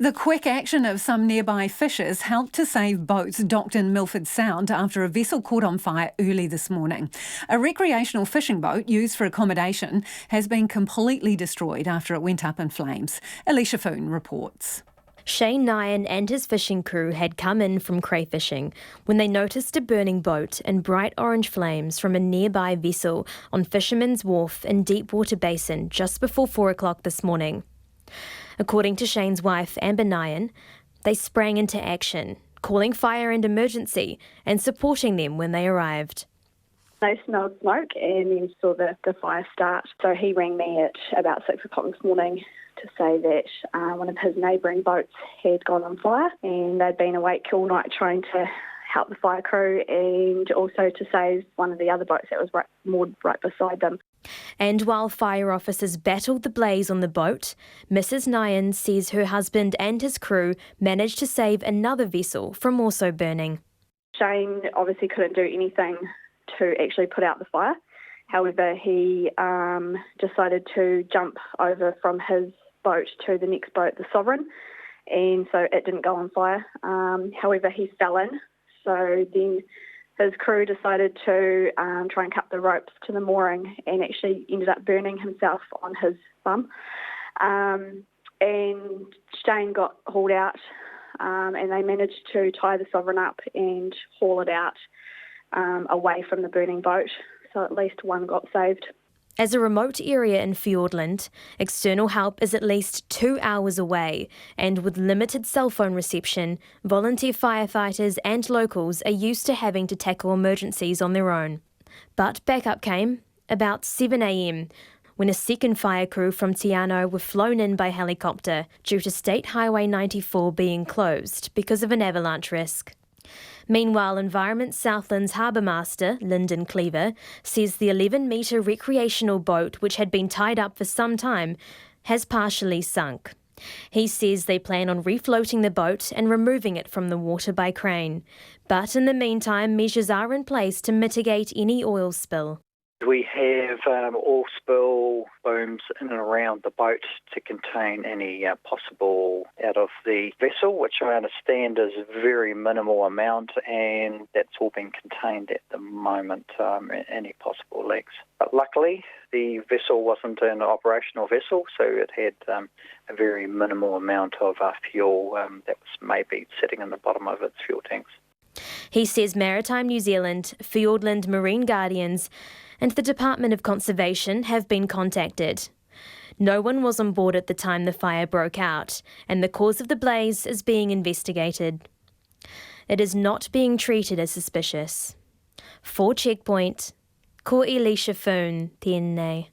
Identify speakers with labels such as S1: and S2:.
S1: The quick action of some nearby fishers helped to save boats docked in Milford Sound after a vessel caught on fire early this morning. A recreational fishing boat used for accommodation has been completely destroyed after it went up in flames. Eleisha Foon reports.
S2: Shane Nyan and his fishing crew had come in from crayfishing when they noticed a burning boat and bright orange flames from a nearby vessel on Fisherman's Wharf in Deepwater Basin just before 4 o'clock this morning. According to Shane's wife, Amber Nyan, they sprang into action, calling fire and emergency and supporting them when they arrived.
S3: They smelled smoke and then saw the fire start. So he rang me at about 6 o'clock this morning to say that one of his neighbouring boats had gone on fire and they'd been awake all night trying to help the fire crew and also to save one of the other boats that was moored right beside them.
S2: And while fire officers battled the blaze on the boat, Mrs. Nyan says her husband and his crew managed to save another vessel from also burning.
S3: Shane obviously couldn't do anything to actually put out the fire. However, he decided to jump over from his boat to the next boat, the Sovereign, and so it didn't go on fire. However, he fell in, so then his crew decided to try and cut the ropes to the mooring and actually ended up burning himself on his bum. And Shane got hauled out and they managed to tie the Sovereign up and haul it out away from the burning boat. So at least one got saved.
S2: As a remote area in Fiordland, external help is at least 2 hours away, and with limited cell phone reception, volunteer firefighters and locals are used to having to tackle emergencies on their own. But backup came about 7 a.m, when a second fire crew from Te Anau were flown in by helicopter due to State Highway 94 being closed because of an avalanche risk. Meanwhile, Environment Southland's harbour master, Lyndon Cleaver, says the 11-metre recreational boat, which had been tied up for some time, has partially sunk. He says they plan on refloating the boat and removing it from the water by crane. But in the meantime, measures are in place to mitigate any oil spill.
S4: We have oil spill booms in and around the boat to contain any possible out of the vessel, which I understand is a very minimal amount, and that's all been contained at the moment, any possible leaks. But luckily, the vessel wasn't an operational vessel, so it had a very minimal amount of fuel that was maybe sitting in the bottom of its fuel tanks.
S2: He says Maritime New Zealand, Fiordland Marine Guardians and the Department of Conservation have been contacted. No one was on board at the time the fire broke out, and the cause of the blaze is being investigated. It is not being treated as suspicious. For Checkpoint, ko Eleisha Foon, tēnei.